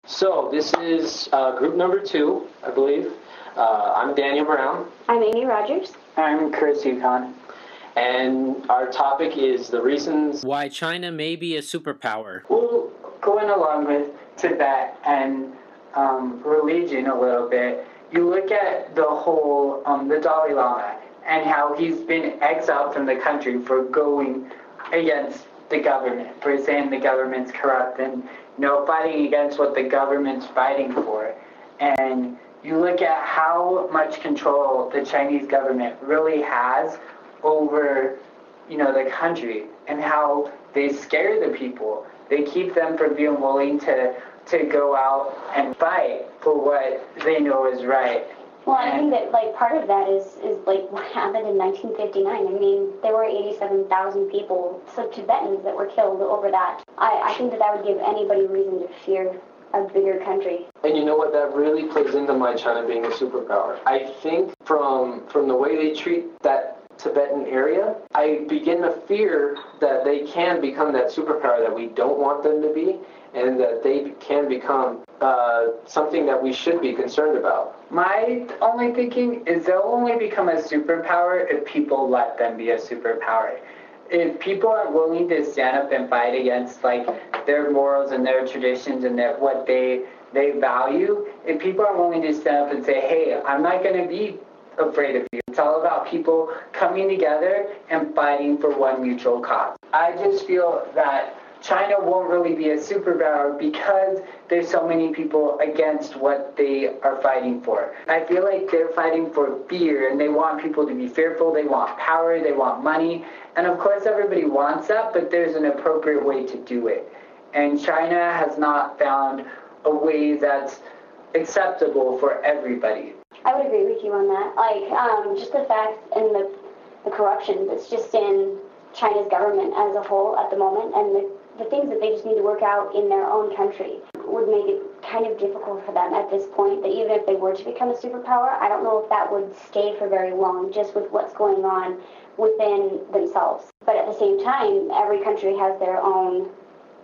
So this is group number 2, I believe. I'm Daniel Brown. I'm Amy Rogers. I'm Chris Yukon. And our topic is the reasons why China may be a superpower. Well, going along with Tibet and religion a little bit, you look at the whole, the Dalai Lama and how he's been exiled from the country for going against the government, for saying the government's corrupt and, fighting against what the government's fighting for. And you look at how much control the Chinese government really has over, the country and how they scare the people. They keep them from being willing to go out and fight for what they know is right. Well, I think that part of that is what happened in 1959. I mean, there were 87,000 people, so Tibetans that were killed over that. I think that would give anybody reason to fear a bigger country. And you know what? That really plays into my China being a superpower. I think from the way they treat that Tibetan area, I begin to fear that they can become that superpower that we don't want them to be, and that they can become something that we should be concerned about. My only thinking is they'll only become a superpower if people let them be a superpower. If people are willing to stand up and fight against their morals and their traditions and what they value, if people are willing to stand up and say, hey, I'm not going to be afraid of you. It's all about people coming together and fighting for one mutual cause. I just feel that China won't really be a superpower because there's so many people against what they are fighting for. I feel like they're fighting for fear, and they want people to be fearful. They want power. They want money. And of course, everybody wants that, but there's an appropriate way to do it. And China has not found a way that's acceptable for everybody. I would agree with you on that. Just the fact and the corruption that's just in China's government as a whole at the moment, and the things that they just need to work out in their own country would make it kind of difficult for them at this point, that even if they were to become a superpower, I don't know if that would stay for very long, just with what's going on within themselves. But at the same time, every country has their own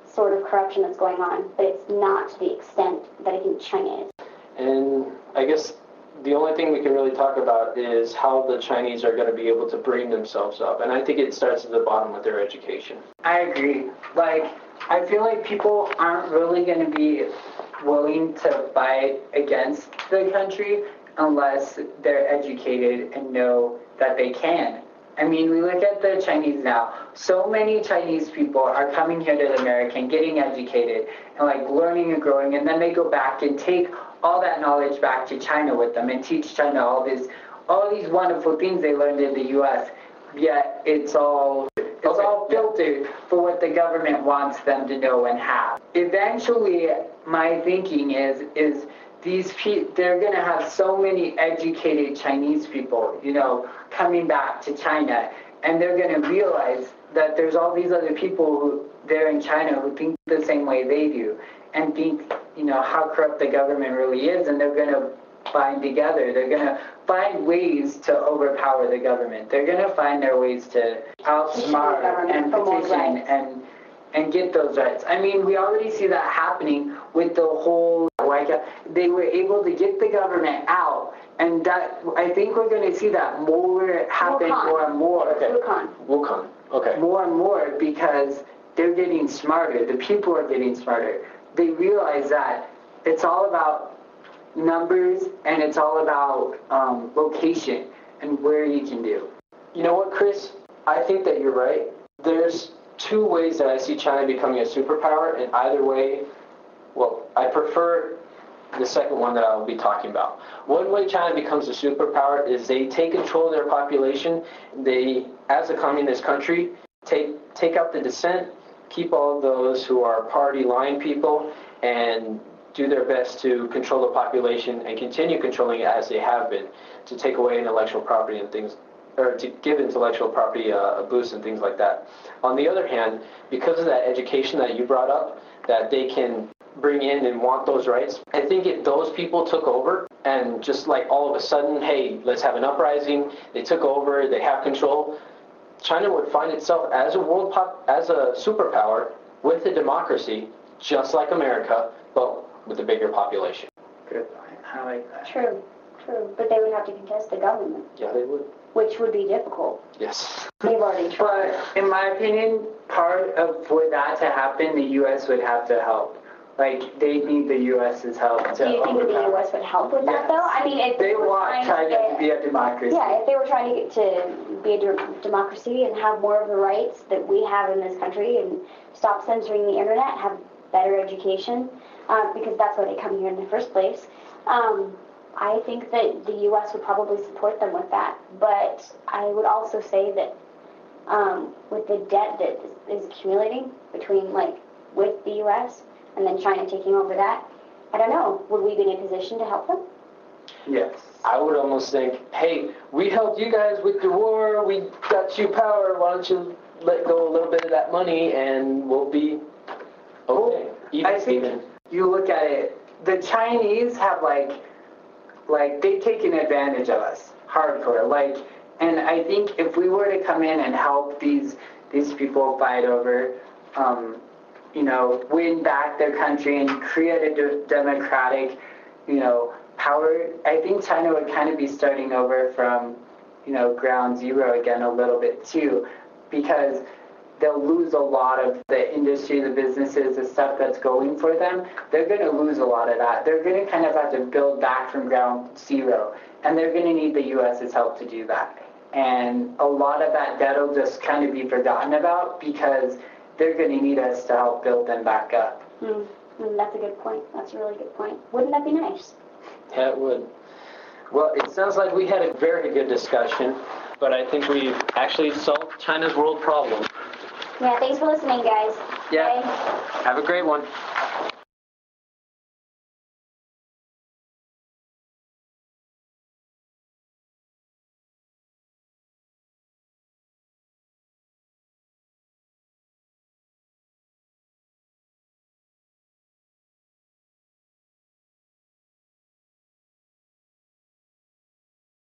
sort of corruption that's going on, but it's not to the extent that I think China is. And I guess the only thing we can really talk about is how the Chinese are going to be able to bring themselves up. And I think it starts at the bottom with their education. I agree. I feel like people aren't really going to be willing to fight against the country unless they're educated and know that they can. I mean, we look at the Chinese now. So many Chinese people are coming here to America and getting educated and learning and growing, and then they go back and take all that knowledge back to China with them and teach China all these wonderful things they learned in the U.S. Yet it's all filtered for what the government wants them to know and have. Eventually, my thinking is they're going to have so many educated Chinese people, coming back to China, and they're going to realize that there's all these other people there in China who think the same way they do, and think, how corrupt the government really is, and they're going to bind together. They're going to find ways to overpower the government. They're going to find their ways to outsmart and petition and get those rights. I mean, we already see that happening with the whole, they were able to get the government out, and that, I think we're going to see that more happen more and more. Okay. Wukong. Okay. More and more, because they're getting smarter. The people are getting smarter. They realize that it's all about numbers, and it's all about location and where you can do. You know what, Chris? I think that you're right. There's 2 ways that I see China becoming a superpower, and either way, well, I prefer the second one that I'll be talking about. One way China becomes a superpower is they take control of their population. They, as a communist country, take out the dissent, keep all those who are party line people, and do their best to control the population and continue controlling it as they have been, to take away intellectual property and things, or to give intellectual property a boost and things like that. On the other hand, because of that education that you brought up, that they can bring in and want those rights, I think if those people took over and just all of a sudden, hey, let's have an uprising, they took over, they have control, China would find itself as a superpower with a democracy, just like America, but with a bigger population. Good point. I like that. True. But they would have to contest the government. Yeah, they would. Which would be difficult. Yes. They've already tried. But in my opinion, part of for that to happen, the U.S. would have to help. Like, they need the U.S.'s help to Do you think that the U.S. would help with that, though? I mean, if they were want China to be a democracy. Yeah, if they were trying to get to be a democracy and have more of the rights that we have in this country and stop censoring the internet, have better education, because that's why they come here in the first place, I think that the U.S. would probably support them with that. But I would also say that with the debt that is accumulating between, like, with the U.S., and then China taking over that, I don't know, would we be in a position to help them? Yes. I would almost think, hey, we helped you guys with the war, we got you power, why don't you let go a little bit of that money and we'll be okay. I think you look at it, the Chinese have like they've taken advantage of us, hardcore. Like, and I think if we were to come in and help these people fight over, win back their country and create a democratic, power, I think China would kind of be starting over from, ground zero again a little bit too, because they'll lose a lot of the industry, the businesses, the stuff that's going for them. They're going to lose a lot of that. They're going to kind of have to build back from ground zero, and they're going to need the U.S.'s help to do that. And a lot of that debt will just kind of be forgotten about because they're going to need us to help build them back up. That's a good point. That's a really good point. Wouldn't that be nice? Yeah, it would. Well, it sounds like we had a very good discussion, but I think we've actually solved China's world problem. Yeah, thanks for listening, guys. Yeah. Bye. Have a great one.